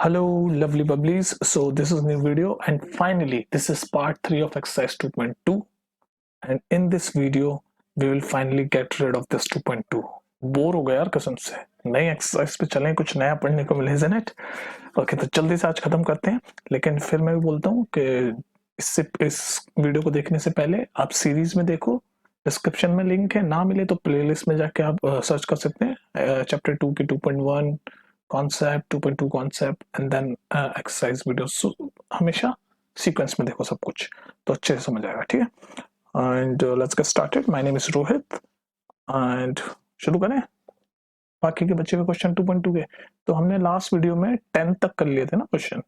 Hello, lovely bubblies. So this is new video, and finally this is part 3 of exercise 2.2, and in this video we will finally get rid of this 2.2. Bore हो गया यार कसम से, नई exercise पे चलें, कुछ नया पढ़ने को मिले, isn't it? ओके, तो जल्दी से आज खत्म करते हैं। लेकिन फिर मैं भी बोलता हूँ कि इस वीडियो को देखने से पहले आप सीरीज में देखो, डिस्क्रिप्शन में लिंक है, ना मिले तो प्लेलिस्ट में जाके आप सर्च कर सकते हैं चैप्टर 2 की 2.1 concept, 2.2 concept and then exercise videos. हमेशा सीक्वेंस में देखो सब कुछ, तो अच्छे से समझ आएगा, ठीक है। And let's get started. My name is Rohit and शुरू करें बाकी के बच्चे के क्वेश्चन 2.2 के। तो हमने लास्ट वीडियो में 10 तक कर लिए थे ना क्वेश्चन,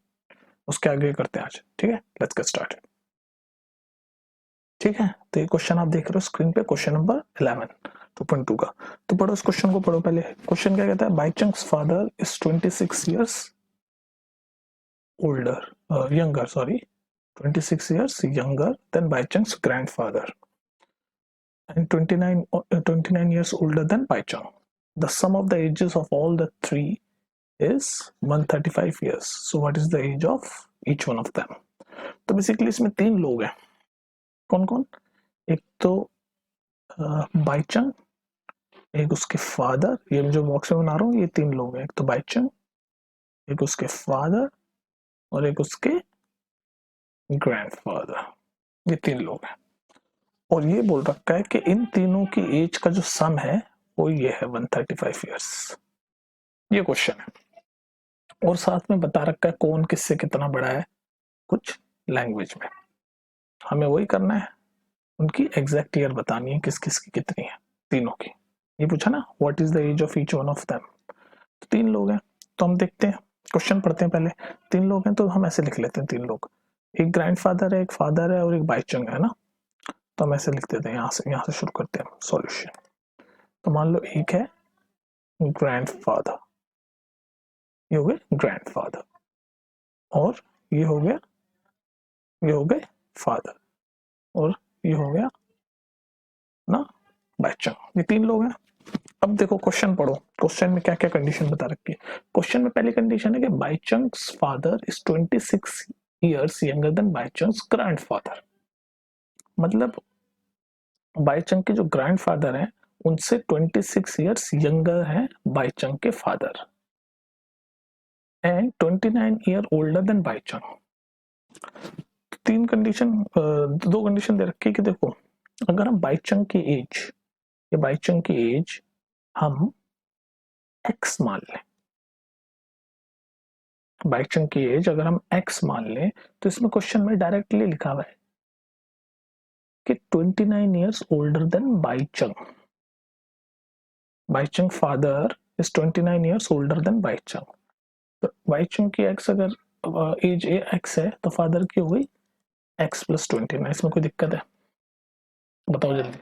उसके आगे करते हैं आज, ठीक है। लेट्स गेट स्टार्टेड, ठीक है। तो ये क्वेश्चन आप देख रहे हो स्क्रीन पे, क्वेश्चन नंबर 11 2.2 का। तो पढ़ो इस क्वेश्चन को, पढ़ो पहले। क्वेश्चन क्या कहता है? बाईचंक्स father is 26 years older, younger, sorry, 26 years younger than Baichung's grandfather and 29 years older than Baichung. The sum of the ages of all the three is 135 years. So what is the age of each one of them? तो basically इसमें तीन लोग हैं। कौन कौन? एक तो बाईचंग, एक उसके फादर, ये जो बॉक्स में बना रहा हूँ ये तीन लोग हैं। एक तो बाईचंग, एक उसके फादर और एक उसके ग्रैंडफादर, ये तीन लोग हैं। और ये बोल रखा है कि इन तीनों की एज का जो सम है वो ये है 135 इयर्स। ये क्वेश्चन है, और साथ में बता रखा है कौन किससे कितना बड़ा है, कुछ लैंग्वेज में। हमें वही करना है, उनकी एग्जैक्ट ईयर बतानी है, किस किस की कितनी है, तीनों की। ये पूछा ना, what is the age of each one of them. तो तीन लोग हैं, तो हम देखते हैं, क्वेश्चन पढ़ते हैं पहले। तीन लोग हैं तो हम ऐसे लिख लेते हैं, तीन लोग, एक ग्रैंडफादर है, एक फादर है और एक बाईचंग है ना। तो हम ऐसे लिख देते हैं, यहाँ से शुरू करते हैं सॉल्यूशन। तो मान लो एक है ग्रैंडफादर, ये हो गए ग्रैंडफादर, और ये हो गया, ये हो गए फादर, और ये हो गया ना बाईचंग। ये तीन लोग हैं। अब देखो क्वेश्चन पढ़ो, क्वेश्चन में क्या क्या कंडीशन बता रखी है। क्वेश्चन में पहली कंडीशन है कि Baichung's father is 26 years younger than Baichung's grandfather. मतलब बाईचंग के जो ग्रैंडफादर हैं उनसे 26 years यंगर हैं बाईचंग के father, and 29 year older than Baichung. तीन कंडीशन, दो कंडीशन दे रखी है कि देखो, अगर हम बाईचंग की एज, या बाईचंग की एज हम x मान लें, बाईचंग की एज अगर हम x मान लें, तो इसमें क्वेश्चन में डायरेक्टली लिखा हुआ है कि 29 years older than Baichung. Baichung father is 29 years older than Baichung. तो बाईचंग की x अगर एज x है तो फादर की हो गई x प्लस 29। इसमें कोई दिक्कत है? बताओ जल्दी।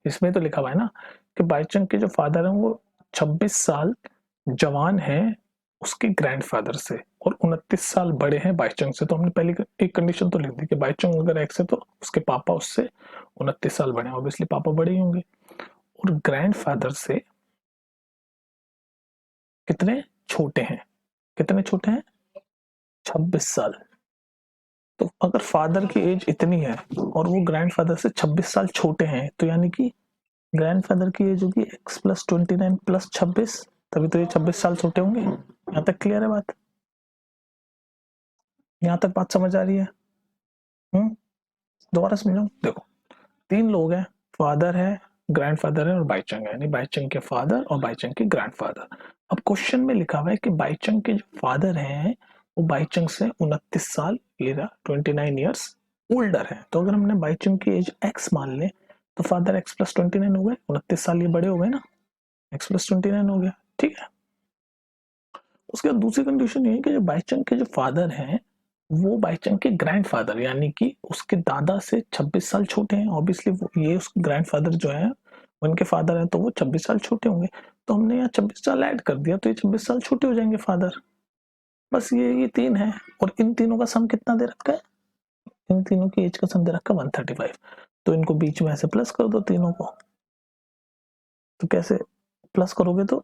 इसमें तो लिखा हुआ है ना कि बाईचंग के जो फादर हैं वो 26 साल जवान हैं उसके ग्रैंडफादर से, और 29 साल बड़े हैं बाईचंग से। तो हमने पहले एक कंडीशन तो लिख दी कि बाईचंग अगर एक्स है तो उसके पापा उससे 29 साल बड़े हैं, ऑब्वियसली पापा बड़े ही होंगे। और ग्रैंडफादर से कितने छोटे हैं, कितने छोटे हैं? 26 साल। तो अगर फादर की एज इतनी है और वो ग्रैंडफादर से 26 साल छोटे हैं, तो यानी कि ग्रैंडफादर की एज होगी x प्लस 29 प्लस 26, तभी तो ये 26 साल छोटे होंगे। यहाँ तक क्लियर है बात? यहाँ तक बात समझ आ रही है? दोबारा समझाऊं? देखो, तीन लोग हैं, फादर है, ग्रैंडफादर है और बाईचंग है, यानी बाईचंग के फादर और बाईचंग के ग्रैंडफादर। अब क्वेश्चन में लिखा हुआ है कि बाईचंग के जो फादर हैं वो बाईचंग से 29 साल, ये 29 ईयर्स ओल्डर है। तो अगर हमने बाईचंग की एज x मान ले तो फादर x प्लस 29 हो गए, 29 साल ये बड़े हो गए ना, x प्लस 29 हो गया, ठीक है। उसके बाद दूसरी कंडीशन ये है कि जो बाईचंग के जो फादर हैं वो बाईचंग के ग्रैंडफादर, यानी कि उसके दादा से 26 साल छोटे हैं। ऑब्वियसली ये उसके ग्रैंडफादर जो है उनके फादर हैं तो वो 26 साल छोटे होंगे। तो हमने यहाँ 26 साल ऐड कर दिया तो ये 26 साल छोटे हो जाएंगे फादर। बस ये तीन है, और इन तीनों का सम कितना दे रखा है? इन तीनों की एज का सम दे रखा है 135। तो इनको बीच में ऐसे प्लस कर दो तीनों को। तो कैसे प्लस करोगे तो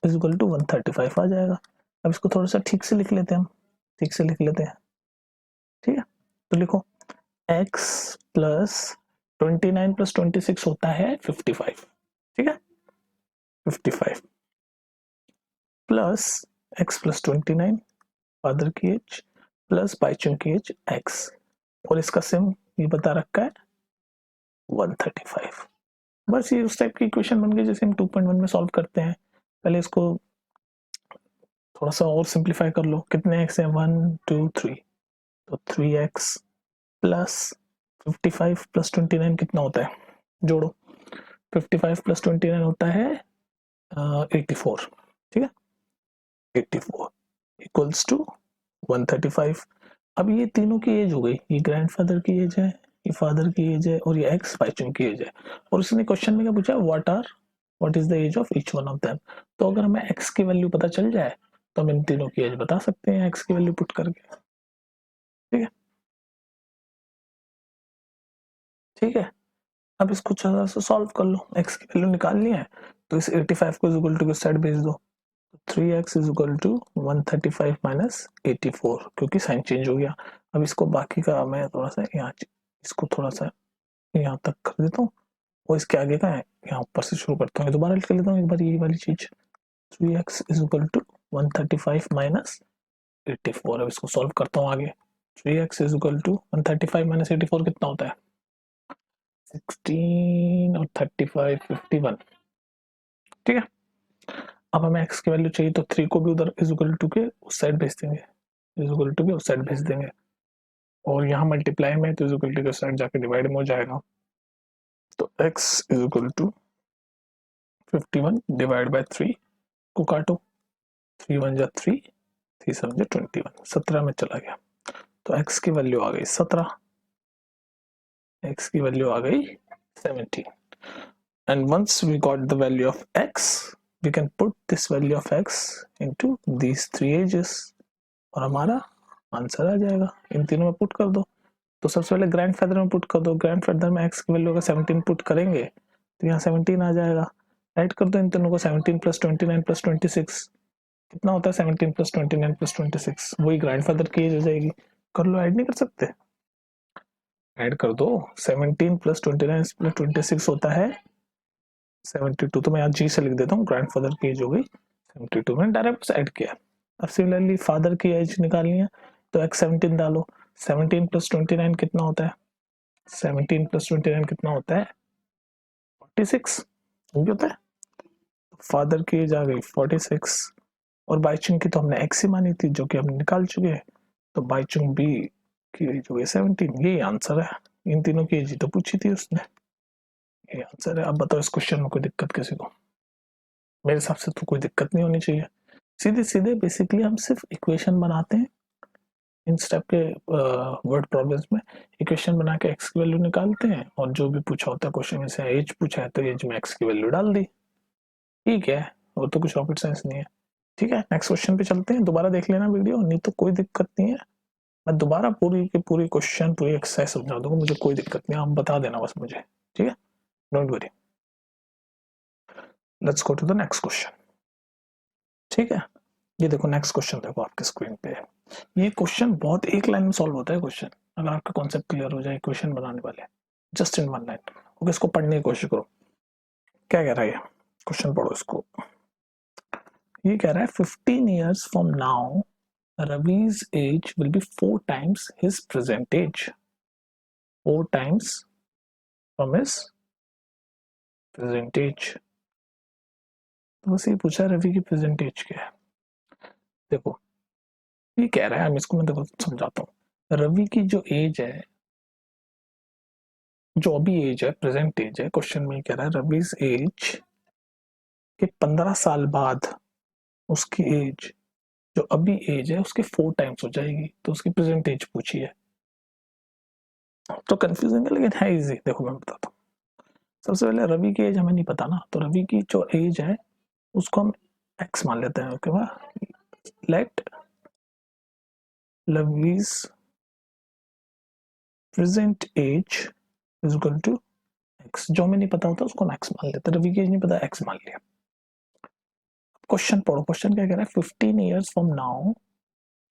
इज इक्वल टू 135 आ जाएगा। अब इसको थोड़ा सा ठीक से लिख लेते हैं, हम ठीक से लिख लेते हैं, ठीक है। तो लिखो x प्लस 29 प्लस 26 होता है 55, ठीक है, 55 प्लस x प्लस 29 फादर की एज प्लस बाइचुंग की एज x, और इसका सिम ये बता रखा है 135। बस ये उस टाइप की इक्वेशन बन गई जैसे हम 2.1 में सॉल्व करते हैं। पहले इसको थोड़ा सा और सिंप्लीफाई कर लो, कितने x है 1 2 3, तो 3x प्लस 55 प्लस 29 कितना होता है, जोड़ो 55 प्लस 29 होता है 84, ठीक है, 84 इक्वल्स टू 135। अब ये तीनों की एज हो गई, ये ग्रैंडफादर की एज है, ये फादर की एज है, और ये एक्स बाइचुंग की एज है। और उसने क्वेश्चन में क्या पूछा, what is the age of each one of them. तो अगर हमें एक्स की वैल्यू पता चल जाए तो हम इन तीनों की एज बता सकते हैं एक्स की वैल्यू पुट करके, ठीक है, ठीक है। अब इसको थोड़ा सा सॉल्व कर लो, एक्स की वैल्यू निकालनी है तो इस 85 को इक्वल टू किस साइड भेज दो, 3x is equal to 135 minus 84, क्योंकि साइन चेंज हो गया। अब इसको बाकी का मैं थोड़ा सा यहाँ, इसको थोड़ा सा यहाँ तक कर देता हूँ, और इसके आगे का है यहाँ ऊपर से शुरू करता हूँ, दोबारा लिख लेता हूँ एक बार ये वाली चीज, 3x is equal to 135 minus 84। अब इसको सॉल्व करता हूँ आगे, 3x is equal to 135 minus 84 कितना होता है 16, और 35 51, ठीक है। अब हमें x की वैल्यू चाहिए तो 3 को भी उधर इज इक्वल टू के उस साइड भेज देंगे, इज इक्वल टू के उस साइड भेज देंगे, और यहाँ मल्टीप्लाई में तो इज इक्वल टू के साइड जाके डिवाइड में हो जाएगा, तो x is equal to 51 divide by 3 को काटो, 3 1 जा 3, 3 7 जा 21, 17 में चला गया, तो x की वैल्यू आ गई 17, x की वैल्यू आ गई 17। And once we got the value of x, we can put this value of x into these three ages, और हमारा आंसर आ जाएगा। इन तीनों में पुट कर दो, तो सबसे पहले ग्रैंडफादर में पुट कर दो, ग्रैंडफादर में x की वैल्यू अगर 17 पुट करेंगे तो यहाँ 17 आ जाएगा, राइट कर दो इन तीनों को, 17 प्लस 29 प्लस 26 कितना होता है 17 प्लस 29 प्लस 26, वही ग्रैंडफादर की एज हो जाएगी। कर लो, ऐड नहीं कर सकते, ऐड कर दो, 17 प्लस 29 प्लस 26 होता है 72, तो मैं यहाँ जी से लिख देता हूँ, ग्रैंडफादर की एज हो गई 72, मैंने डायरेक्ट ऐड किया। अब सिमिलरली फादर की एज निकालनी है तो x 17 डालो, 17 प्लस 29 कितना होता है, 17 प्लस 29 कितना होता है 46, ये होता है, फादर की एज आ गई 46, और बाइचुंग की तो हमने x ही मानी थी जो कि हमने निकाल चुके हैं, तो बाइचुंग बी की एज हो गई 17, ये आंसर है। इन तीनों की एज तो पूछी थी उसने, ये आंसर है। अब बताओ इस क्वेश्चन में कोई दिक्कत किसी को, मेरे हिसाब से तो कोई दिक्कत नहीं होनी चाहिए। सीधे सीधे बेसिकली हम सिर्फ इक्वेशन बनाते हैं इन स्टेप के वर्ड प्रॉब्लम्स में, इक्वेशन बना के एक्स की वैल्यू निकालते हैं, और जो भी पूछा होता है क्वेश्चन में से एज पूछा है तो एज में एक्स की वैल्यू डाल दी, ठीक है, वो तो कुछ रॉकेट साइंस नहीं है, ठीक है। नेक्स्ट क्वेश्चन पे चलते हैं, दोबारा देख लेना वीडियो, नहीं तो कोई दिक्कत नहीं है, मैं दोबारा पूरी की पूरी क्वेश्चन पूरी एक्सरसाइज समझा दूंगा, मुझे कोई दिक्कत नहीं, आप बता देना बस मुझे, ठीक है, don't worry. Let's go to the next question, ठीक है। ये देखो नेक्स्ट क्वेश्चन देखो आपके स्क्रीन पे, ये क्वेश्चन बहुत एक लाइन में सॉल्व होता है क्वेश्चन, अगर आपका कॉन्सेप्ट क्लियर हो जाए क्वेश्चन बनाने वाले just in one line. Okay, इसको पढ़ने की कोशिश करो, क्या कह रहा है ये क्वेश्चन, पढ़ो इसको। ये कह रहा है 15 years from now Ravi's age will be 4 times his present age, 4 times from his present age। तो बस ये पूछा रवि की प्रेजेंट एज क्या है। देखो ये कह रहा है, हम इसको मैं देखो समझाता हूँ, रवि की जो एज है, जो अभी एज है प्रेजेंट एज है, क्वेश्चन में कह रहा है रवीज एज के 15 साल बाद उसकी एज जो अभी एज है उसके 4 टाइम्स हो जाएगी, तो उसकी प्रेजेंट एज पूछी है, तो कंफ्यूजिंग है लेकिन है इजी। देखो मैं बताता हूँ, सबसे पहले रवि की एज हमें नहीं पता ना, तो रवि की जो एज है उसको हम एक्स मान लेते हैं, ओके बाद let Ravi's present age is equal to x, जो हमें नहीं पता होता उसको हम एक्स मान लेते हैं, रवि की एज नहीं पता एक्स मान लिया। क्वेश्चन पढ़ो, क्वेश्चन क्या कह रहा है, 15 ईयर्स फ्रॉम नाउ,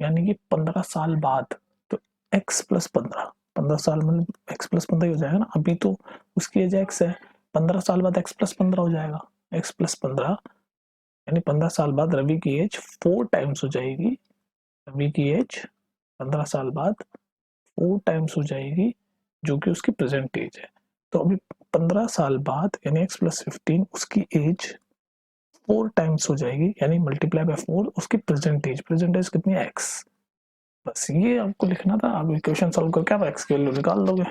यानी कि 15 साल बाद, तो x प्लस 15 साल मतलब x प्लस 15 हो जाएगा ना, अभी तो उसकी एज x है, 15 साल बाद x प्लस 15 हो जाएगा, x प्लस 15 यानी 15 साल बाद रवि की एज 4 टाइम्स हो जाएगी, रवि की एज 15 साल बाद 4 टाइम्स हो जाएगी, जो कि उसकी प्रेजेंट एज है। तो अभी 15 साल बाद यानी x प्लस 15 उसकी एज 4 टाइम्स हो जाएगी, यानी मल्टीप्लाई बाय 4 उसकी प्रेजेंट एज कितनी है, x। बस ये आपको लिखना था, आप इक्वेशन सॉल्व करके आप x की वैल्यू निकाल दोगे।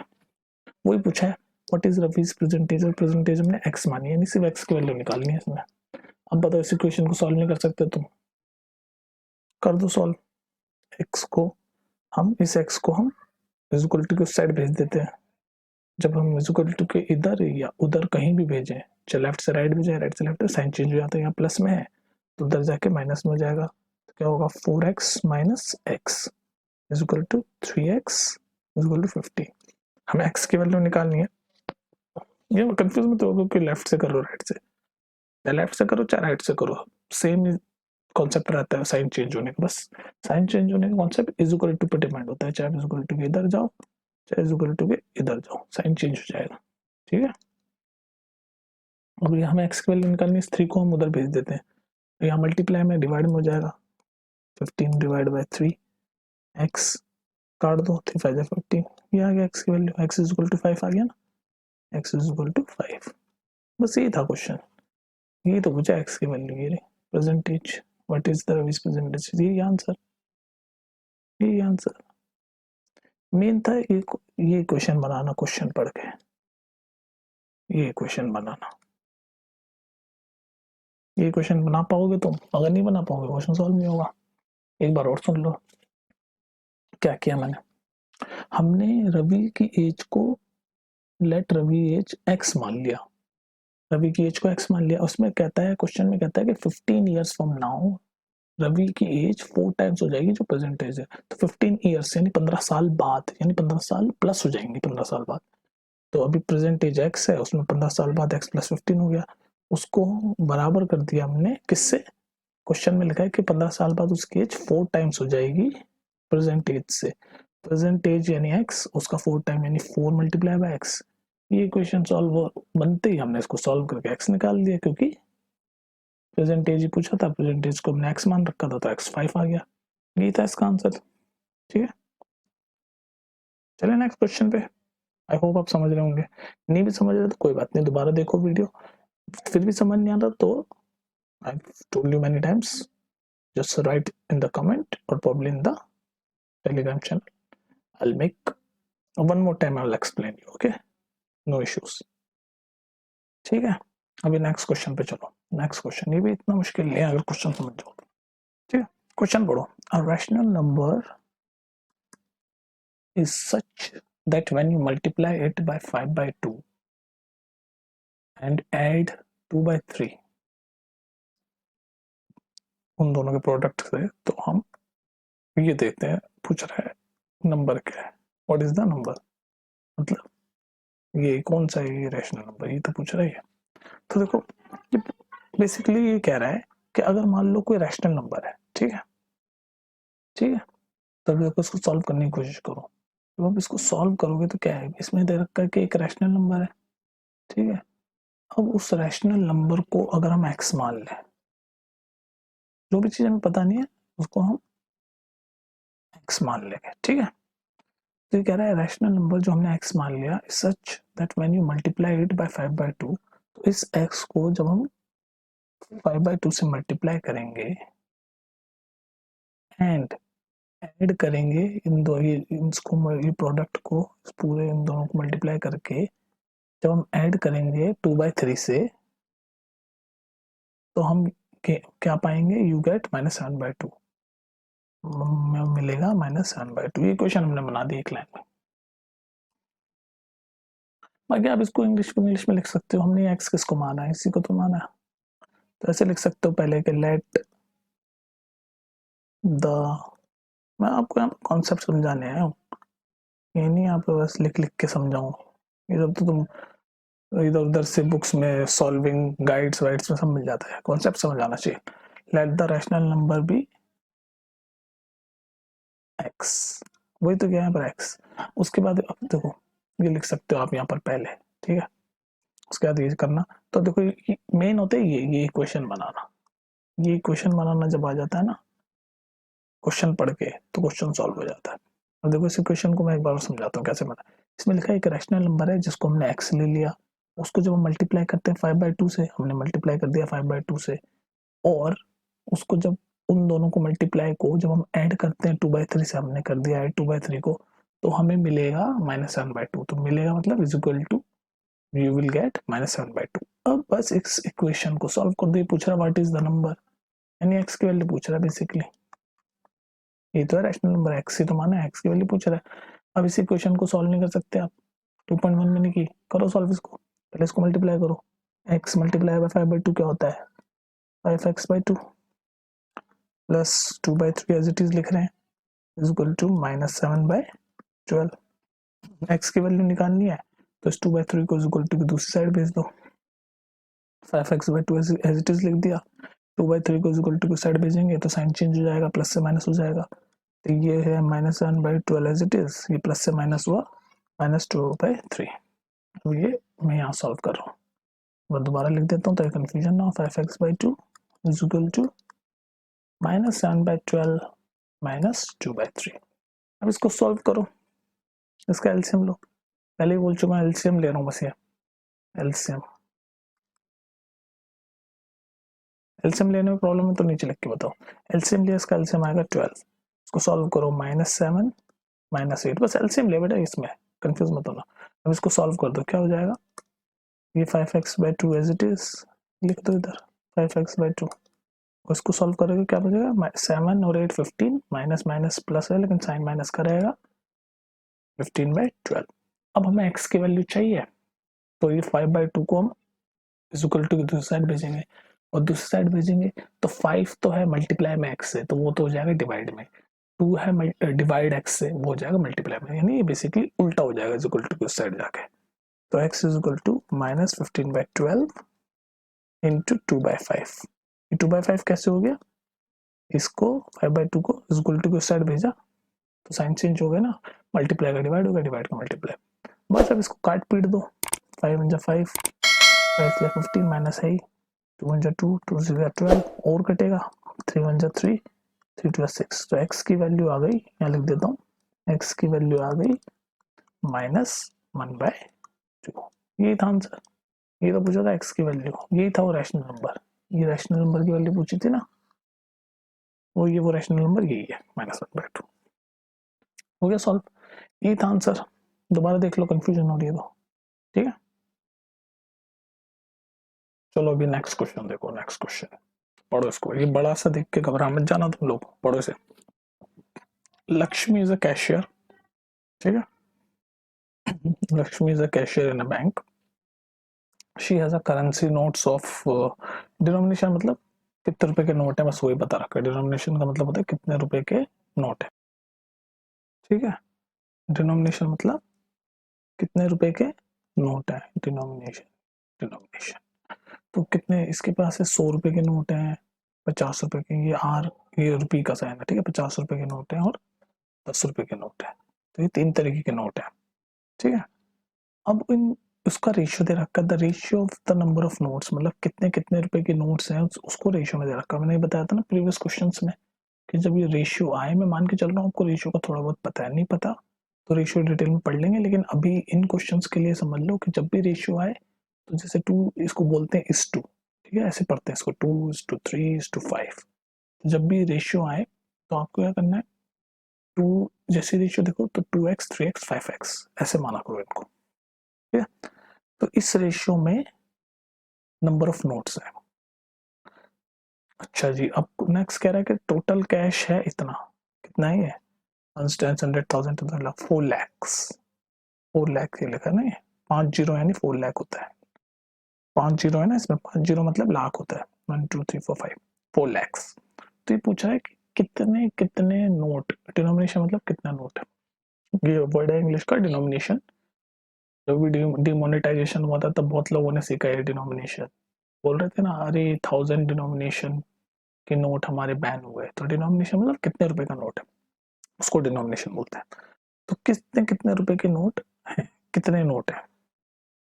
वही पूछा है व्हाट इज रवीज प्रेजेंटेज, और प्रेजेंटेज हमने x मानी, यानी सिर्फ x की वैल्यू निकालनी है इसमें। अब बताओ इस इक्वेशन को सॉल्व नहीं कर सकते तुम, कर दो सॉल्व। x को हम इस x को हम इक्वल टू के उस साइड भेज देते हैं, जब हम इक्वल टू के इधर या उधर कहीं भी भेजें, चाहे लेफ्ट से राइट भेजें, राइट से लेफ्ट, साइन चेंज हो जाता है, यहाँ प्लस में है तो उधर जाके माइनस में हो जाएगा, तो क्या होगा 4x minus x is equal to 3x is equal to 50। हमें x की वैल्यू निकालनी है। ये कंफ्यूज मत हो कि लेफ्ट से करो राइट से, या लेफ्ट से करो चाहे राइट से करो, सेम कॉन्सेप्ट रहता है साइन चेंज होने का, बस साइन चेंज होने का कॉन्सेप्ट इज इक्वल टू पे डिपेंड होता है, चाहे इज इक्वल टू के इधर जाओ चाहे इज इक्वल टू के इधर जाओ, साइन चेंज हो जाएगा। ठीक है, अब यहाँ हमें x की वैल्यू निकालनी है, इस 3 को हम उधर भेज देते हैं, यहाँ मल्टीप्लाई में डिवाइड में हो जाएगा, 15 डिवाइड बाय 3 x काट दो, 3 5 15, ये आ गया x की value, x is equal to 5 आ गया ना, x इज इक्वल टू 5। बस ये था क्वेश्चन, ये तो पूछा x की वैल्यू, ये percentage what is the Ravi's percentage, ये आंसर, ये आंसर मेन था। ये क्वेश्चन बनाना, क्वेश्चन पढ़ के ये क्वेश्चन बनाना, ये क्वेश्चन बना पाओगे तुम, अगर नहीं बना पाओगे क्वेश्चन सॉल्व नहीं होगा। एक बार और सुन लो क्या किया मैंने, हमने रवि की एज को लेट रवि एज x मान लिया, रवि की एज को x मान लिया, उसमें कहता है क्वेश्चन में कहता है कि 15 ईयर्स फ्रॉम नाउ रवि की एज 4 टाइम्स हो जाएगी जो प्रेजेंट एज है, तो 15 ईयर्स यानी 15 साल बाद, यानी 15 साल प्लस हो जाएंगे 15 साल बाद, तो अभी प्रेजेंट एज x है, उसमें 15 साल बाद x प्लस 15 हो गया, उसको बराबर कर दिया हमने किससे, क्वेश्चन में लिखा है कि 15 साल बाद उसकी एज 4 टाइम्स हो जाएगी प्रेजेंट एज से, प्रेजेंट एज यानी x, उसका 4 टाइम यानी 4 मल्टीप्लाई बाय x। ये इक्वेशन सॉल्व बनते ही हमने इसको सॉल्व करके x निकाल दिया, क्योंकि प्रेजेंट एज ही पूछा था, प्रेजेंट एज को हमने x मान रखा था तो x 5 आ गया, यही था इसका आंसर। ठीक है, चलिए नेक्स्ट क्वेश्चन पे। आई होप आप समझ रहे होंगे, नहीं भी समझ रहे तो कोई बात नहीं, दोबारा देखो वीडियो, फिर भी समझ नहीं आता तो I told you many times, just write in the comment or probably in the telegram channel, I'll make one more time, I'll explain you, okay, no issues। ठीक है, अभी नेक्स्ट क्वेश्चन पे चलो। नेक्स्ट क्वेश्चन ये भी इतना मुश्किल नहीं है अगर क्वेश्चन समझ जाओ। ठीक है, क्वेश्चन पढ़ो, a rational number is such that when you multiply it by 5 by 2 and add 2 by 3, उन दोनों के प्रोडक्ट से तो हम ये देखते हैं, पूछ रहा है नंबर क्या है, व्हाट इज द नंबर, मतलब ये कौन सा है, ये रैशनल नंबर, ये तो पूछ रहा है। तो देखो बेसिकली ये कह रहा है कि अगर मान लो कोई रैशनल नंबर है, ठीक है, ठीक है, तब देखो इसको सॉल्व करने की कोशिश करो, जब आप इसको सॉल्व करोगे तो क्या है, इसमें दे रखा है कि एक रैशनल नंबर है, ठीक है, अब उस रैशनल नंबर को अगर हम एक्स मान लें, जो भी चीज हमें पता नहीं है उसको हम एक्स मान लेंगे, ठीक है। तो ये कह रहा है रैशनल नंबर जो हमने एक्स मान लिया such that when you multiply it by 5 by 2, तो इस एक्स को जब हम 5 by 2 से मल्टीप्लाई करेंगे एंड ऐड करेंगे इन दो, ये इसको, ये प्रोडक्ट को, इस पूरे इन दोनों को मल्टीप्लाई करके जब हम ऐड करेंगे 2/3 से, तो हम क्या पाएंगे, यू गेट -7/2, मिलेगा -7/2। ये क्वेश्चन हमने बना दिया एक लाइन में। बाकी आप इसको इंग्लिश में लिख सकते हो, हमने एक्स किसको माना है, इसी को तो माना है, तो ऐसे लिख सकते हो पहले के लेट द, मैं आपको यहाँ कॉन्सेप्ट समझाने आया हूँ, ये नहीं आप बस लिख लिख के समझाऊँ, ये सब तो तुम इधर उधर से बुक्स में सॉल्विंग गाइड्स वाइड्स में सब मिल जाता है, कॉन्सेप्ट समझ आना चाहिए। Let the rational number be x, वही तो क्या है पर एक्स। उसके बाद अब देखो ये लिख सकते हो आप यहाँ पर पहले, ठीक है। उसके बाद ये करना, तो देखो मेन होता है ये इक्वेशन बनाना। ये इक्वेशन बनाना जब आ जाता है ना क्वेश्चन पढ़ के, तो क्वेश्चन सॉल्व हो जाता है। अब देखो इस इक्वेशन को मैं एक बार समझाता हूँ कैसे बना। इसमें लिखा है एक रैशनल नंबर है जिसको हमने एक्स ले लिया, उसको जब हम मल्टीप्लाई करते हैं 5/2 से, हमने मल्टीप्लाई कर दिया 5/2 से, और उसको जब उन दोनों को मल्टीप्लाई को जब हम ऐड करते हैं 2/3 से, हमने कर दिया ऐड 2/3 को, तो हमें मिलेगा -7/2। तो मिलेगा मतलब is equal to you will get -7/2। अब बस इस इक्वेशन को सॉल्व कर दो। पूछ रहा व्हाट इज द नंबर, यानी एक्स की वैल्यू पूछ रहा है बेसिकली। ये तो है रैशनल नंबर, एक्स ही तो माना है, एक्स की वैल्यू पूछ रहा है। अब इस इक्वेशन को सॉल्व नहीं कर सकते आप, 2.1 में नहीं की, करो सॉल्व इसको। पहले इसको मल्टीप्लाई करो, x मल्टीप्लाई बाय 5/2 क्या होता है 5x/2 plus 2/3 as it is लिख रहे हैं इज इक्वल टू -7/12। x की वैल्यू निकालनी है तो इस 2/3 को इज इक्वल टू दूसरी साइड भेज दो, 5x/2 एज इट इज लिख दिया। 2/3 को इज इक्वल टू साइड भेजेंगे तो साइन चेंज हो जाएगा, प्लस से माइनस हो जाएगा। तो ये है -7/12 एज इट इज, ये प्लस से माइनस हुआ -2/3। तो ये मैं यहाँ सॉल्व कर रहा हूँ, मैं दोबारा लिख देता हूँ तो कंफ्यूजन ना हो। 5x/2 is equal to -7/12 -2/3। अब इसको सॉल्व करो, इसका एलसीएम लो। पहले ही बोल चुका हूँ एलसीएम ले रहा हूँ बस, ये एलसीएम एलसीएम लेने में प्रॉब्लम है तो नीचे लिख के बताओ। एलसीएम लिया, इसका एलसीएम आएगा 12। इसको सॉल्व करो -7 -8, बस एलसीएम ले बेटा, इसमें कंफ्यूज मत होना। अब इसको सॉल्व कर दो, क्या हो जाएगा, ये 5x/2 एज इट इज लिख दो इधर 5x/2। उसको सॉल्व करोगे क्या बचेगा 7 और 8 15, माइनस माइनस प्लस है लेकिन साइन माइनस का रहेगा 15/12। अब हमें x की वैल्यू चाहिए तो ये 5/2 को हम इज इक्वल टू दूसरी साइड भेजेंगे, और दूसरी साइड भेजेंगे तो 5 तो है मल्टीप्लाई में x से, तो वो तो हो जाएगा डिवाइड में। 2 है डिवाइड x से, वो हो जाएगा मल्टीप्लाई में, यानी ये बेसिकली उल्टा हो जाएगा इज इक्वल टू दूसरी साइड जाके। तो x is equal to -15/12 into 2/5। ये 2/5 कैसे हो गया, इसको 5/2 को इज इक्वल टू साइड भेजा तो साइन चेंज हो गया ना, मल्टीप्लाई का डिवाइड हो गया, डिवाइड का मल्टीप्लाई। बस अब इसको काट पीट दो, 5 1 5 5 15 माइनस है 2 1 2 2 0 12 और कटेगा 3 1 3 3 2 6। तो x की वैल्यू आ गई, यहाँ लिख देता हूँ, x की वैल्यू आ गई -1/2। यही था आंसर। ये तो पूछा था x की वैल्यू, यही था वो रैशनल नंबर। ये रैशनल नंबर की वैल्यू पूछी थी ना, वो रैशनल नंबर यही है -1/2। हो गया सॉल्व, यही था आंसर। दोबारा देख लो कंफ्यूजन हो रही है तो, ठीक है। चलो अभी नेक्स्ट क्वेश्चन देखो, नेक्स्ट क्वेश्चन पढ़ो इसको, ये बड़ा सा देख के घबरा मत जाना तुम लोग, पढ़ो इसे। लक्ष्मी इज अ कैशियर, ठीक है। Lakshmi is a cashier in a bank, she has a currency notes of, denomination मतलब कितने रुपए के नोट है, बस वही बता रखा है। डिनोमिनेशन का मतलब होता है कितने रुपए के नोट है, ठीक है। डिनोमिनेशन मतलब कितने रुपए के नोट है, डिनोमिनेशन डिनोमिनेशन। तो कितने इसके पास है, 100 रुपए के नोट हैं, 50 रुपए के, ये रुपये का साइन है, ठीक है। 50 रुपए के नोट है और 10 रुपए के नोट है, तो ये 3 तरीके के नोट है, ठीक है। अब इन उसका रेशियो दे रखा है, the ratio of the number of notes, मतलब कितने कितने रुपए के नोट्स हैं उसको रेशियो में दे रखा है। मैंने बताया था ना प्रीवियस क्वेश्चंस में कि जब ये रेशियो आए, मैं मान के चल रहा हूँ आपको रेशियो का थोड़ा बहुत पता है, नहीं पता तो रेशियो डिटेल में पढ़ लेंगे, लेकिन अभी इन क्वेश्चंस के लिए समझ लो कि जब भी रेशियो आए तो जैसे 2 इसको बोलते हैं इस टू, ठीक है, ऐसे पढ़ते हैं इसको 2:3:5। जब भी रेशियो आए तो आपको क्या करना है, 2 जैसे रेशियो देखो तो 2x 3x 5x ऐसे माना करो इनको, ठीक है। तो इस रेशियो में नंबर ऑफ नोट्स है। अच्छा जी, अब नेक्स्ट कह रहा है कि टोटल कैश है इतना, कितना ही है 100,000 4 लैक्स, 4 लाख ये लिखा नहीं, 5 जीरो यानी 4 लाख होता है, 5 जीरो है ना इसमें, 5 जीरो मतलब लाख होता है, 1 2 3 4 5 4 लैक्स। तो ये पूछा है कि कितने कितने नोट, डिनोमिनेशन मतलब कितना नोट है, ये वर्ड है इंग्लिश का डिनोमिनेशन। जब भी डिमोनेटाइजेशन हुआ था तब बहुत लोगों ने सीखा है डिनोमिनेशन, बोल रहे थे ना अरे 1000 डिनोमिनेशन, कि नोट हमारे बैन हुए, तो डिनोमिनेशन मतलब कितने रुपए का नोट है उसको डिनोमिनेशन बोलते हैं। तो कितने कितने रुपए के नोट हैं, कितने नोट है,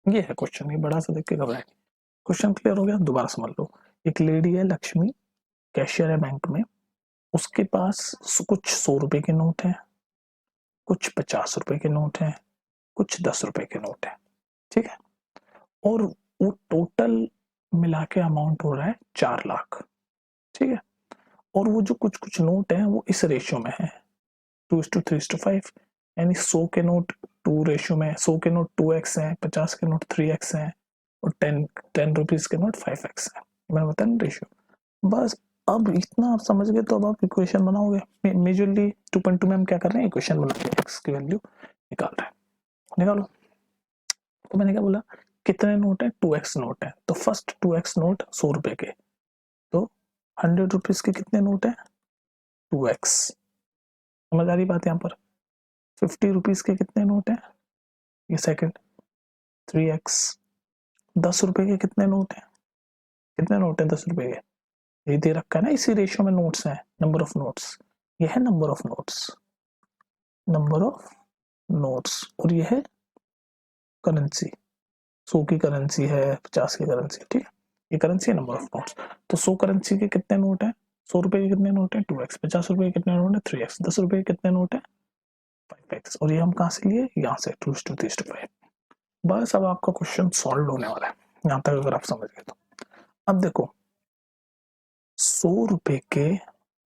ये है क्वेश्चन। ये बड़ा सा देख के घबराए। क्वेश्चन क्लियर हो गया? दोबारा समझ लो। एक लेडी है लक्ष्मी, कैशियर है बैंक में, उसके पास कुछ 100 रुपए के नोट हैं, कुछ 50 रुपए के नोट हैं, कुछ 10 रुपए के नोट हैं, ठीक है। और वो टोटल मिला के अमाउंट हो रहा है 4 लाख, ठीक है। और वो जो कुछ कुछ नोट है वो इस रेशियो में है 2:3:5, यानी 100 के नोट 2 रेशियो में, 100 के नोट 2x है, 50 के नोट 3x है, और 10 रुपीज के नोट 5x है। मैंने बताया ना रेशियो। बस अब इतना आप समझ गए तो अब आप इक्वेशन बनाओगे। मेजरली 2.2 में हम क्या कर रहे हैं, इक्वेशन बना के x की वैल्यू निकाल रहे हैं। निकालो। तो मैंने क्या बोला, कितने नोट है, 2x नोट है। तो फर्स्ट 2x नोट 100 रुपए के, तो 100 रुपीज के कितने नोट है, 2x। समझ आ रही बात यहाँ पर। 50 रुपीज के कितने नोट है, ये सेकंड 3x। 10 रुपए के कितने नोट है, कितने नोट है 10 रुपए के, ये दे रखा है ना, इसी रेशियो में नोट्स है, नंबर ऑफ नोट्स। ये है number of notes, number of notes. और ये है करेंसी, 100 की करेंसी है, 50 की करेंसी, ठीक है। ये करेंसी है, नंबर ऑफ नोट्स। तो 100 करेंसी के कितने नोट है, 100 रुपए के कितने नोट है, 2x। 50 रुपए के कितने नोट है, 3x। 10 रुपए के कितने नोट है, 5x। और ये हम कहाँ से लिए, यहाँ से 2:3:5। बस अब आपका क्वेश्चन सॉल्व होने वाला है यहाँ तक, अगर आप समझ गए तो। अब देखो 100 रुपए के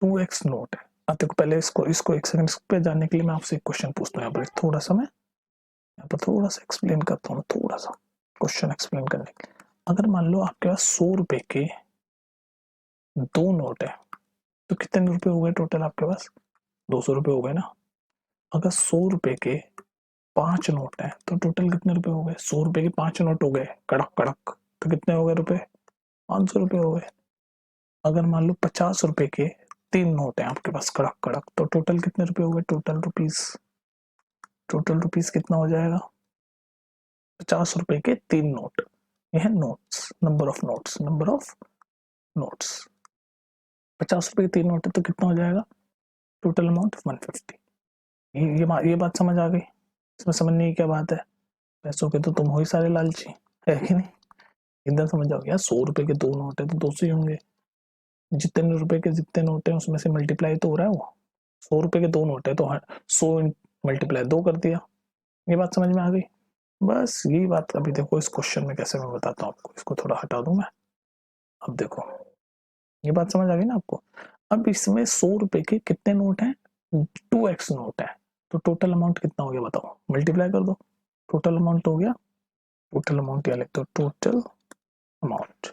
2x नोट है। अब देखो पहले इसको इसको एक सेकंड पे जानने के लिए मैं आपसे एक क्वेश्चन पूछता हूँ। यहाँ पर थोड़ा सा मैं यहाँ पर थोड़ा सा एक्सप्लेन करता हूँ, थोड़ा सा क्वेश्चन एक्सप्लेन करने के लिए। अगर मान लो आपके पास 100 रुपए के 2 नोट है, तो कितने रुपए हो गए टोटल आपके पास, 200 रुपए हो गए ना। अगर 100 रुपए के 5 नोट है, तो टोटल कितने रुपए हो गए, 100 रुपए के 5 नोट हो गए कड़क कड़क, तो कितने हो गए रुपए, 500 रुपए हो गए। अगर मान लो 50 रुपए के 3 नोट है आपके पास कड़क कड़क, तो टोटल कितने रुपए हो गए, टोटल रुपीस कितना हो जाएगा, 50 रुपए के 3 नोट। ये है notes, number of notes, number of notes. 50 रुपए के 3 नोट है तो कितना हो जाएगा, टोटल अमाउंट 150। ये बात समझ आ गई। इसमें समझने की क्या बात है, पैसों के तो तुम हो ही सारे लालची, है कि नहीं। एकदम समझ जाओगे यार, 100 रुपए के 2 नोट है तो 200 ही होंगे। जितने रुपए के जितने नोट है उसमें से मल्टीप्लाई तो हो रहा है वो। 100 रुपए के 2 नोट है तो 100 मल्टीप्लाई 2 कर दिया। ये बात समझ में आ गई। बस यही बात अभी देखो इस क्वेश्चन में कैसे मैं बताता हूँ आपको। इसको थोड़ा हटा दूं मैं। अब देखो ये बात समझ आ गई ना आपको। अब इसमें 100 रुपए के कितने नोट हैं, 2x नोट है। तो टोटल अमाउंट कितना हो गया बताओ, मल्टीप्लाई कर दो। टोटल अमाउंट हो गया, टोटल अमाउंट या लिख दो, टोटल अमाउंट,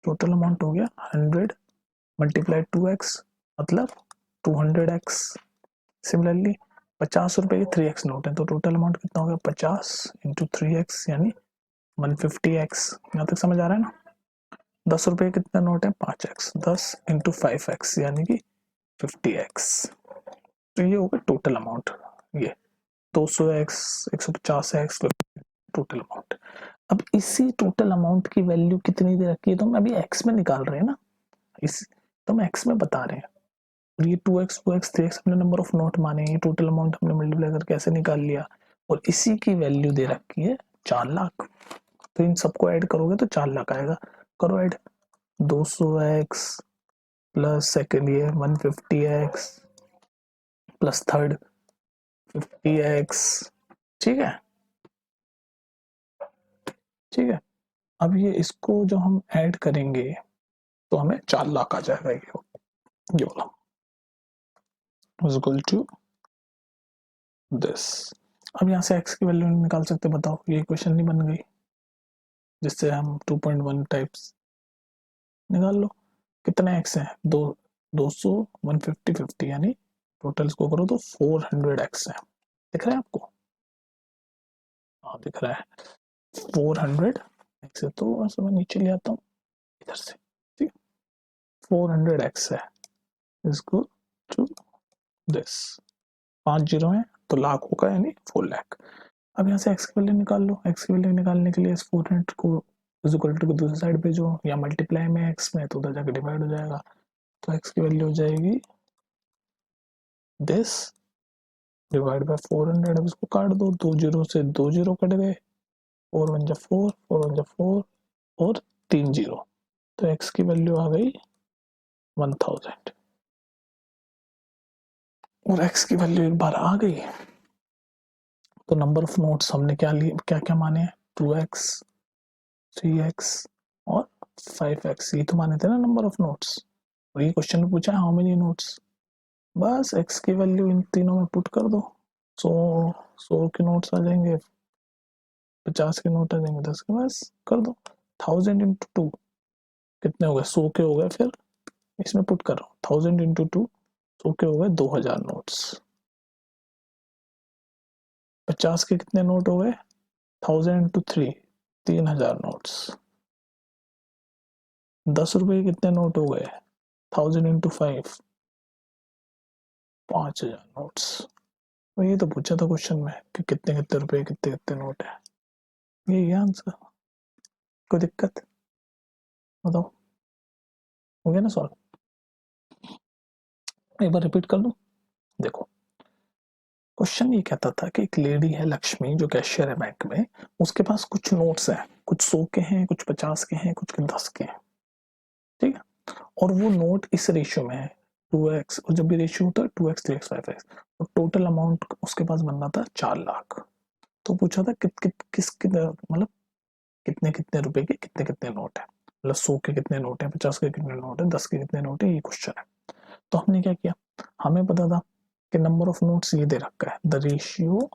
टोटल अमाउंट हो गया 100 मल्टीप्लाई 2x, मतलब 200x। सिमिलरली 50 रुपए के 3x नोट है, तो टोटल अमाउंट कितना हो गया, 50 इंटू 3x यानी 150x। यहाँ तक समझ आ रहा है ना। 10 रुपए के कितने नोट है, 5x, 10 इंटू 5x यानी कि 50x। तो ये हो गया टोटल अमाउंट, ये 200x, 150x टोटल अमाउंट। अब इसी टोटल अमाउंट की वैल्यू कितनी दे रखी है, तो हम अभी x में निकाल रहे हैं ना, इस तो हम x में बता रहे हैं। और ये 2x 2x 3x अपने नंबर ऑफ नोट माने, ये टोटल अमाउंट हमने मल्टीप्लाई करके ऐसे निकाल लिया। और इसी की वैल्यू दे रखी है 4 लाख। तो इन सबको ऐड करोगे तो 4 लाख आएगा। करो ऐड, 200x प्लस सेकेंड ये 150x प्लस थर्ड 50x, ठीक है, ठीक है। अब ये इसको जो हम ऐड करेंगे तो हमें 4 लाख आ जाएगा। ये वाला इज इक्वल टू दिस। अब यहाँ से x की वैल्यू निकाल सकते, बताओ ये इक्वेशन नहीं बन गई, जिससे हम 2.1 टाइप्स निकाल लो। कितने x है, 200 150 50 यानी टोटल इसको करो तो 400x है। दिख रहा है आपको, हाँ दिख रहा है 400x है। तो ऐसे मैं नीचे ले आता हूँ इधर से, ठीक, 400x है इसको टू दिस। 5 जीरो है तो लाख होगा, यानी 4 लाख। अब यहाँ से x की वैल्यू निकाल लो। x की वैल्यू निकालने के लिए इस 400 को इज इक्वल टू दूसरी साइड भेजो या मल्टीप्लाई में एक्स में तो उधर जाके डिवाइड हो जाएगा। तो एक्स की वैल्यू हो जाएगी दिस डिवाइड बाय 400। अब इसको काट दो, 2 जीरो से 2 जीरो कट गए, 4 1 जा 4, 4 1 जा 4 और 3 जीरो, तो एक्स की वैल्यू आ गई 1000। और एक्स की वैल्यू एक बार आ गई तो नंबर ऑफ नोट्स हमने क्या लिए, क्या क्या माने, 2x 3x और 5x, ये तो माने थे ना नंबर ऑफ नोट्स। और ये क्वेश्चन में पूछा है हाउ मेनी नोट्स, बस x की वैल्यू इन तीनों में पुट कर दो। 100 के नोट्स आ जाएंगे, 50 के नोट आ जाएंगे, 10 के, बस कर दो। 1000 इंटू 2 कितने हो गए, 100 के हो गए, फिर इसमें पुट कर रहा हूँ 1000 इंटू 2, 100 के हो गए 2000 नोट्स। 50 के कितने नोट हो गए, 1000 इंटू 3, 3000 नोट्स। 10 रुपए के कितने नोट हो गए, 1000 इंटू 5, 5000 नोट्स। तो ये तो पूछा था क्वेश्चन में कि कितने कितने रुपए कितने कितने नोट है, ये आंसर। कोई दिक्कत, बताओ, हो गया ना सॉल्व। एक बार रिपीट कर लूं, देखो क्वेश्चन ये कहता था कि एक लेडी है लक्ष्मी जो कैशियर है बैंक में, उसके पास कुछ नोट्स हैं, कुछ 100 के हैं, कुछ 50 के हैं, कुछ 10 के हैं, ठीक है। और वो नोट इस रेशियो में है 2x, और जब भी रेशियो होता है 2x 3x 5x, और टोटल अमाउंट उसके पास बनना था 4 लाख। तो पूछा था मतलब कितने कितने रुपए के कितने कितने नोट है, मतलब 100 के कितने नोट है, 50 के कितने नोट है, 10 के कितने नोट है, ये क्वेश्चन है। तो हमने क्या किया, हमें पता था कि नंबर ऑफ नोट्स ये दे रखा है, the ratio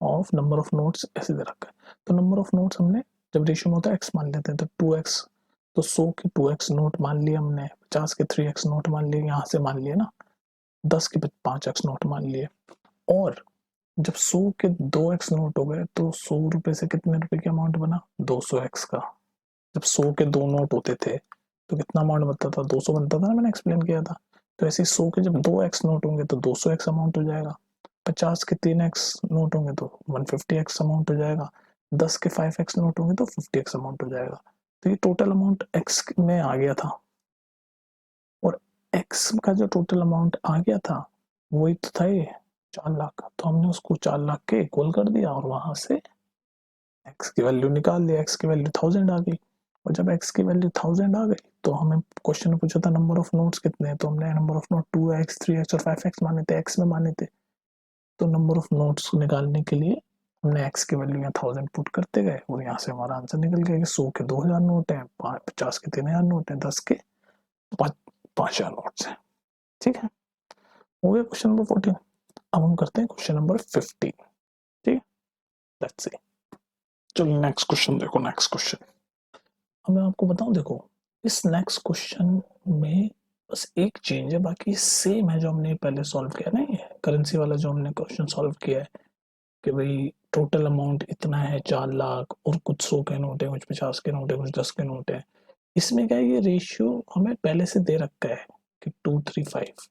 of number of notes ऐसे दे रखा है। तो नंबर ऑफ नोट्स हमने जब रेशियो में होता है एक्स मान लेते हैं, तो 2x, तो 100 के 2x नोट मान लिए हमने, 50 के 3x नोट मान लिए, यहाँ से मान लिए ना, 10 के 5x नोट मान लिए। और जब 100 के 2x नोट हो गए तो 100 रुपए से कितने रुपए की अमाउंट बना, 200x का। जब 100 के 2 नोट होते थे तो कितना अमाउंट बनता था, 200 बनता था ना, मैंने एक्सप्लेन किया था। तो ऐसे 100 के जब 2x नोट होंगे तो 200x अमाउंट हो जाएगा, 50 के 3x नोट होंगे तो 150x अमाउंट हो जाएगा, 10 के 5x नोट होंगे तो 50x अमाउंट हो जाएगा। तो ये टोटल अमाउंट x में आ गया था, और x का जो टोटल अमाउंट आ गया था वही तो था ये 4 लाख। तो हमने उसको 4 लाख के इक्वल कर दिया और वहां से x की वैल्यू निकाल लिया, x की वैल्यू 1000 आ गई। और जब x की वैल्यू 1000 आ गई तो हमें क्वेश्चन में पूछा था नंबर ऑफ नोट्स कितने हैं, तो हमने number of note 2x 3x और 5x माने थे, x में माने थे। तो नंबर ऑफ नोट्स निकालने के लिए हमने x की वैल्यू यहाँ 1000 पुट करते गए, और यहाँ से हमारा आंसर निकल गया कि 100 के 2000 नोट है, 50 के 3000 नोट है, 10 के 5000 नोट्स है, ठीक है। हो गया क्वेश्चन नंबर 14। अब हम करते हैं क्वेश्चन नंबर 15, ठीक है, लेट्स सी। चलो नेक्स्ट क्वेश्चन देखो, नेक्स्ट क्वेश्चन। अब मैं आपको बताऊं, देखो इस नेक्स्ट क्वेश्चन में बस एक चेंज है, बाकी सेम है जो हमने पहले सॉल्व किया ना, ये करेंसी वाला जो हमने क्वेश्चन सॉल्व किया है कि भाई टोटल अमाउंट इतना है 4 लाख, और कुछ 100 के नोट है, कुछ 50 के नोट है, कुछ 10 के नोट है। इसमें क्या है, ये रेशियो हमें पहले से दे रखा है कि 235।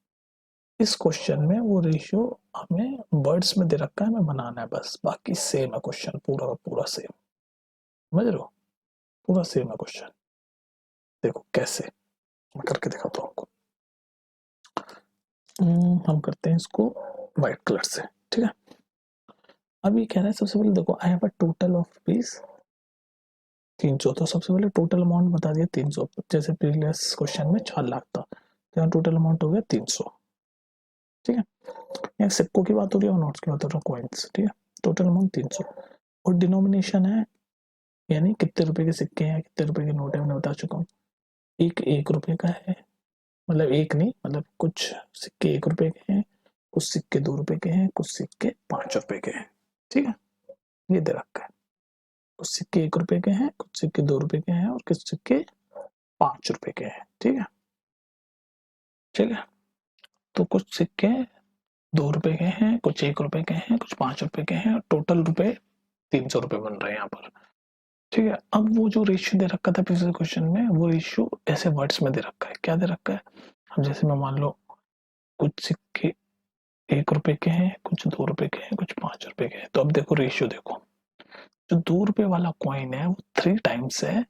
इस क्वेश्चन में वो रेशियो हमें वर्ड्स में दे रखा है, हमें बनाना है बस, बाकी सेम है क्वेश्चन, पूरा का पूरा सेम, समझ रहे हो, पूरा सेम है क्वेश्चन। देखो कैसे, मैं करके दिखाता हूँ आपको। हम करते हैं इसको व्हाइट कलर से, ठीक है। अब ये कह रहा है सबसे पहले देखो, I have a total of rupees 300, तो सबसे पहले टोटल अमाउंट बता दिया 300, जैसे प्रीवियस क्वेश्चन में 4 लाख था, तो यहाँ टोटल अमाउंट हो गया 300, ठीक है। यहाँ सिक्कों की बात हो रही है और नोट्स की बात हो रही है, कॉइन्स, ठीक है। टोटल अमाउंट 300, और डिनोमिनेशन है, यानी कितने रुपए के सिक्के हैं, कितने रुपए के नोट है, मैंने बता चुका हूँ। एक 1 रुपए का है, मतलब एक नहीं, मतलब कुछ सिक्के 1 रुपए के हैं, कुछ सिक्के 2 रुपए के हैं, कुछ सिक्के 5 रुपए के हैं, ठीक है, ये दे रखा है। कुछ सिक्के 1 रुपए के हैं, कुछ सिक्के 2 रुपए के हैं, और कुछ सिक्के 5 रुपए के हैं, ठीक है, ठीक है। तो कुछ सिक्के 2 रुपए के हैं, कुछ 1 रुपए के हैं, कुछ 5 रुपए के हैं, टोटल रुपए 300 रुपए बन रहे हैं यहाँ पर, ठीक है। अब वो जो रेशियो दे रखा था पिछले क्वेश्चन में, वो रेशियो ऐसे वर्ड्स में दे रखा है, क्या दे रखा है। अब जैसे मैं मान लो कुछ सिक्के 1 रुपए के हैं, कुछ 2 रुपए के हैं, कुछ 5 रुपए के हैं, तो अब देखो रेशियो देखो, जो 2 रुपए वाला कॉइन है वो 3 टाइम्स है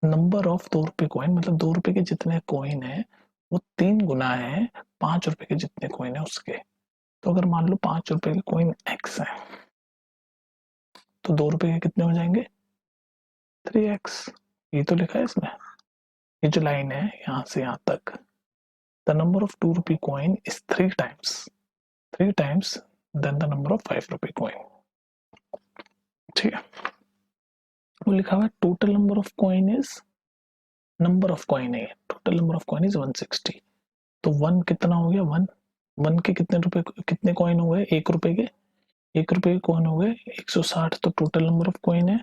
नंबर ऑफ 2 रुपए कॉइन, मतलब 2 रुपए के जितने कॉइन है वो 3 गुना है 5 रुपए के जितने कॉइन है उसके। तो अगर मान लो 5 रुपए के कॉइन एक्स है तो 2 रुपए के कितने हो जाएंगे 3x। ये तो लिखा है इसमें, ये जो लाइन है यहाँ से यहाँ तक, the number of 2 rupee coin is 3 times than the number of 5 rupee coin. ठीक है, वो लिखा हुआ है total number of coin is, number of coin है, total number of coin is 160। तो वन कितना हो गया, वन, वन के कितने रुपए, कितने कॉइन हो गए 1 रुपए के, 1 रुपए के कॉइन हो गए 160। तो टोटल नंबर ऑफ कॉइन है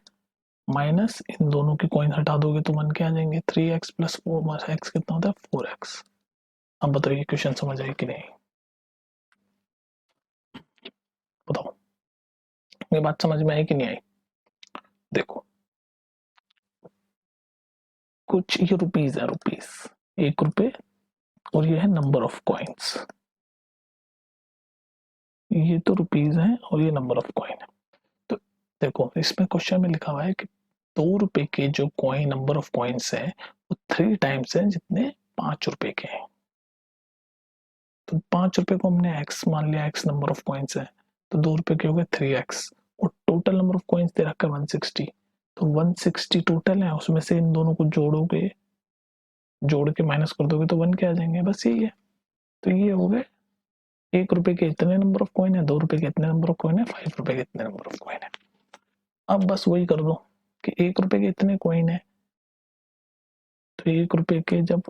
माइनस इन दोनों की कॉइन हटा दोगे तो 1 के आ जाएंगे, 3x प्लस 4x कितना होता है 4x। अब बताइए क्वेश्चन समझ आई कि नहीं, बताओ ये बात समझ में आई कि नहीं आई। देखो कुछ ये रुपीज है, रुपीज 1 रुपए, और ये है नंबर ऑफ कॉइन्स, ये तो रुपीज है और ये नंबर ऑफ कॉइन है। तो देखो इसमें क्वेश्चन में लिखा हुआ है कि 2 रुपए के जो कॉइन, नंबर ऑफ कॉइन्स है वो 3 टाइम्स है जितने 5 रुपए के हैं। तो 5 रुपए को हमने एक्स मान लिया, एक्स नंबर ऑफ कॉइन्स है, तो 2 रुपए के हो गए 3x, और टोटल नंबर ऑफ कॉइन्स दे रखा है 160। तो 160 टोटल है, उसमें से इन दोनों को जोड़ोगे, जोड़ के माइनस कर दोगे तो 1 के आ जाएंगे, बस यही है। तो ये हो गए 1 रुपए के इतने नंबर ऑफ कॉइन है, 2 रुपए के इतने नंबर ऑफ कॉइन है, 5 रुपए के इतने नंबर ऑफ कॉइन है। अब बस वही कर दो कि 1 रुपए के इतने कॉइन है, तो 1 रुपए के, जब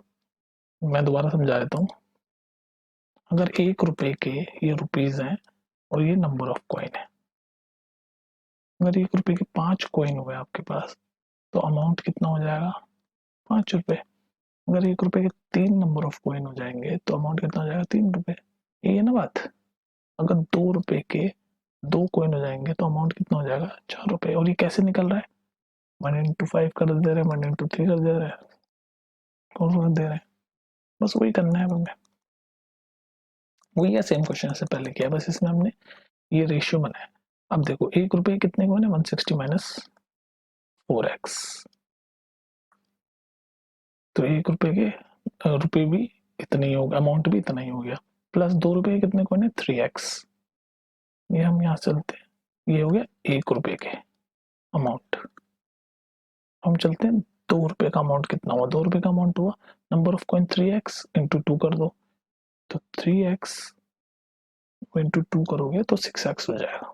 मैं दोबारा समझा देता हूँ, अगर 1 रुपए के ये रुपीज हैं और ये नंबर ऑफ कॉइन है, अगर 1 रुपए के 5 कॉइन हुए आपके पास तो अमाउंट कितना हो जाएगा 5 रुपए। अगर 1 रुपए के 3 नंबर ऑफ कॉइन हो जाएंगे तो अमाउंट कितना हो जाएगा 3 रुपए। ये है ना बात। अगर 2 रुपए के 2 कॉइन हो जाएंगे तो अमाउंट कितना हो जाएगा 4 रुपए। और ये कैसे निकल रहा है, 1 into 5 कर दे रहे हैं, 1 into 3 कर दे रहे हैं, और दे रहे हैं, बस वही करना है हमें। वही है, सेम क्वेश्चन से पहले किया, बस इसमें हमने ये रेशियो बनाया। अब देखो 1 रुपए कितने कॉइन है 160 माइनस 4x, तो 1 रुपए के रुपए भी इतने ही हो गया, अमाउंट भी इतना ही हो गया, प्लस 2 रुपए के कितने कॉइन है 3x, ये हम यहाँ चलते हैं, ये हो गया 1 रुपए के अमाउंट। हम चलते हैं 2 रुपए का अमाउंट कितना हुआ, 2 रुपए का अमाउंट हुआ, number of coin 3x into 2 कर दो, तो 3x इंटू 2 करोगे तो 6x हो जाएगा,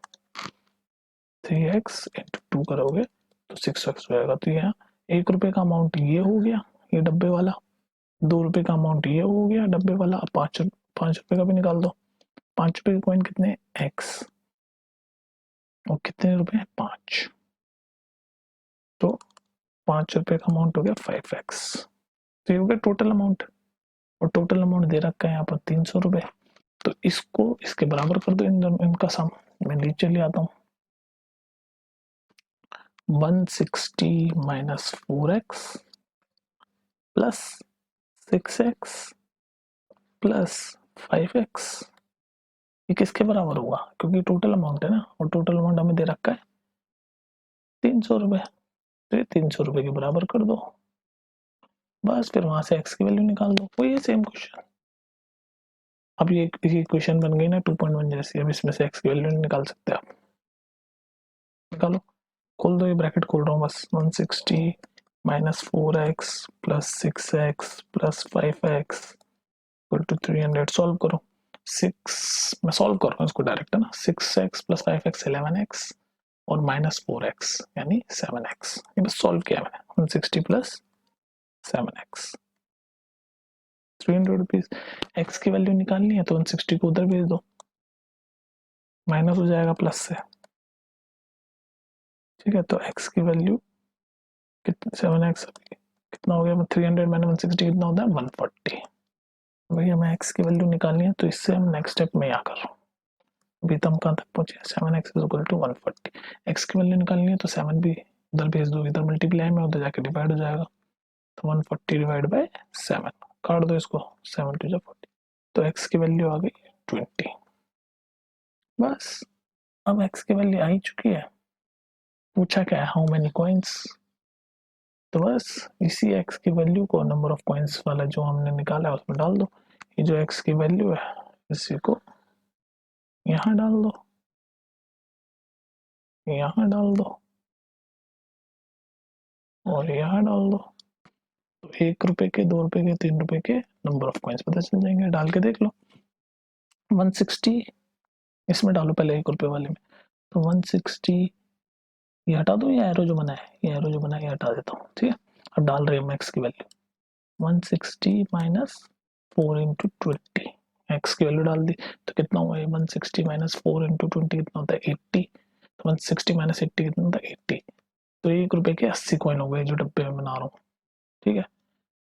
3x इंटू 2 करोगे तो 6x हो जाएगा। तो यहाँ 1 रुपए का अमाउंट ये हो गया, ये डब्बे वाला, 2 रुपए का अमाउंट ये हो गया डब्बे वाला। अब 5 रुपए का भी निकाल दो, 5 रुपए के कॉइन कितने x, और कितने रुपए 5, तो 5 रुपए का अमाउंट हो गया 5x। तो ये हो गया टोटल अमाउंट, और टोटल अमाउंट दे रखा है यहाँ पर 300 रुपए। तो इसको इसके बराबर कर दो, इन दोनों इनका सम मैं नीचे ले आता हूँ, 160 minus 4x plus 6x plus 5x, ये किसके बराबर हुआ, क्योंकि टोटल अमाउंट है ना, और टोटल अमाउंट हमें दे रखा है 300 रुपए, तो ये 300 रुपए के बराबर कर दो, बस फिर वहां से x की वैल्यू निकाल दो, वही है सेम क्वेश्चन। अब ये इक्वेशन बन गई ना 2.1 जैसी, अब इसमें से x की वैल्यू नहीं निकाल सकते आप, निकालो, खोल दो, ये ब्रैकेट खोल रहा हूँ बस, 160 minus 4x plus 6x plus 5x equal to 300, solve करो। 6 मैं सॉल्व कर रहा हूँ इसको डायरेक्ट है ना, 6x प्लस 5x 11x और माइनस 4x यानी 7x, ये बस सॉल्व किया मैंने, 160 प्लस 7x 300 रुपीज। x की वैल्यू निकालनी है तो 160 को उधर भेज दो, माइनस हो जाएगा प्लस से, ठीक है। तो x की वैल्यू कितने 7x कितना हो गया, 300 मैंने 160 कितना होता है 140। भैया हमें x की वैल्यू निकालनी है तो इससे हम नेक्स्ट स्टेप में यहाँ कर रहा हूँ। अभी तो हम कहाँ तक पहुंचे, 7x is equal to 140, x की वैल्यू निकालनी है तो 7 भी उधर भेज दो, इधर मल्टीप्लाई में उधर जाके डिवाइड हो जाएगा, तो 140 डिवाइड बाय 7, काट दो इसको, 7 टू 40, तो x की वैल्यू आ गई 20। बस अब x की वैल्यू आ ही चुकी है, पूछा क्या है हाउ मेनी कॉइन्स, तो बस इसी x की वैल्यू को नंबर ऑफ कॉइन्स वाला जो हमने निकाला है उसमें डाल दो। ये जो x की वैल्यू है इसी को यहाँ डाल दो, यहाँ डाल दो और यहाँ डाल दो। तो 1 रुपए के, 2 रुपए के, 3 रुपए के नंबर ऑफ कॉइन्स पता चल जाएंगे। डाल के देख लो। 160 इसमें डालो पहले 1 रुपए वाले में। तो 160 ये हटा दो, ये एरो जो बना है, ये एरो जो बना है ये हटा देता हूँ। ठीक है, अब डाल रहे हैं x की वैल्यू 160 माइनस 4 इंटू 20। एक्स की वैल्यू डाल दी तो कितना हुआ, 160 माइनस 4 इंटू 20 कितना होता है 80। तो 160 माइनस 80 कितना होता है 80। तो 1 रुपए के 80 कॉइन हो गए जो डब्बे में बना रहा हूँ। ठीक है,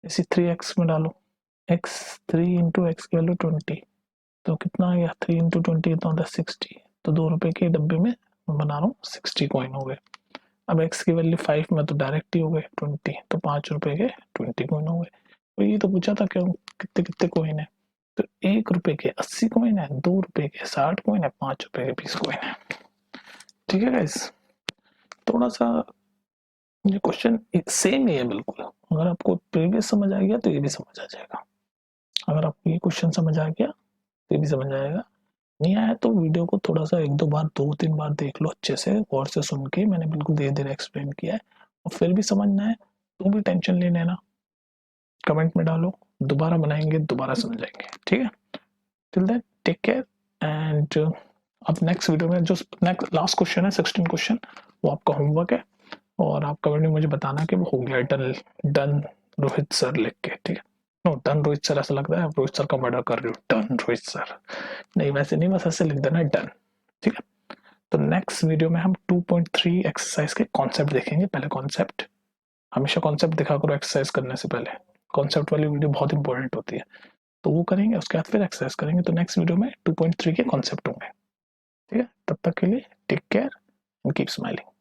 इसी 3x में डालो, x 3 इंटू एक्स की वैल्यू 20 तो कितना आ गया 3 इंटू 20 कितना होता है 60। तो 2 रुपए के डब्बे में मैं बना रहा हूँ 60 कॉइन हो गए। अब x की वैल्यू 5 में तो डायरेक्ट ही हो गए 20, तो 5 रुपए के 20 कॉइन हो गए। तो ये तो पूछा था क्यों कितने कितने कॉइन है, तो 1 रुपए के 80 कॉइन है, 2 रुपए के 60 कॉइन है, 5 रुपए के 20 कॉइन है। ठीक है गाइस, थोड़ा सा ये क्वेश्चन सेम ही है बिल्कुल। अगर आपको प्रीवियस समझ आ गया तो ये भी समझ आ जाएगा, अगर आपको ये क्वेश्चन समझ आ गया तो ये भी समझ आएगा। नहीं आया तो वीडियो को थोड़ा सा 1-2 बार 2-3 बार देख लो अच्छे से, गौर से सुन के मैंने बिल्कुल धीरे धीरे एक्सप्लेन किया है। और फिर भी समझना है तो भी टेंशन ले लेना, कमेंट में डालो, दोबारा बनाएंगे, दोबारा समझाएंगे। ठीक है, till then take care and अब नेक्स्ट वीडियो में जो नेक्स्ट लास्ट क्वेश्चन है 16 क्वेश्चन वो आपका होमवर्क है, और आप कमेंट में मुझे बताना कि वो हो गया डन डन रोहित सर लिख के। ठीक है, नो डन रोहित सर ऐसा लगता है आप रोहित सर का मर्डर कर रहे हो, डन रोहित सर नहीं, वैसे नहीं, बस ऐसे लिख देना डन। ठीक है, तो नेक्स्ट वीडियो में हम 2.3 एक्सरसाइज के कॉन्सेप्ट देखेंगे। पहले कॉन्सेप्ट, हमेशा कॉन्सेप्ट दिखा करो एक्सरसाइज करने से पहले, कॉन्सेप्ट वाली वीडियो बहुत इंपॉर्टेंट होती है। तो वो करेंगे, उसके बाद फिर एक्सरसाइज करेंगे। तो नेक्स्ट वीडियो में 2.3 के कॉन्सेप्ट होंगे। ठीक है, तब तक के लिए take care and keep smiling.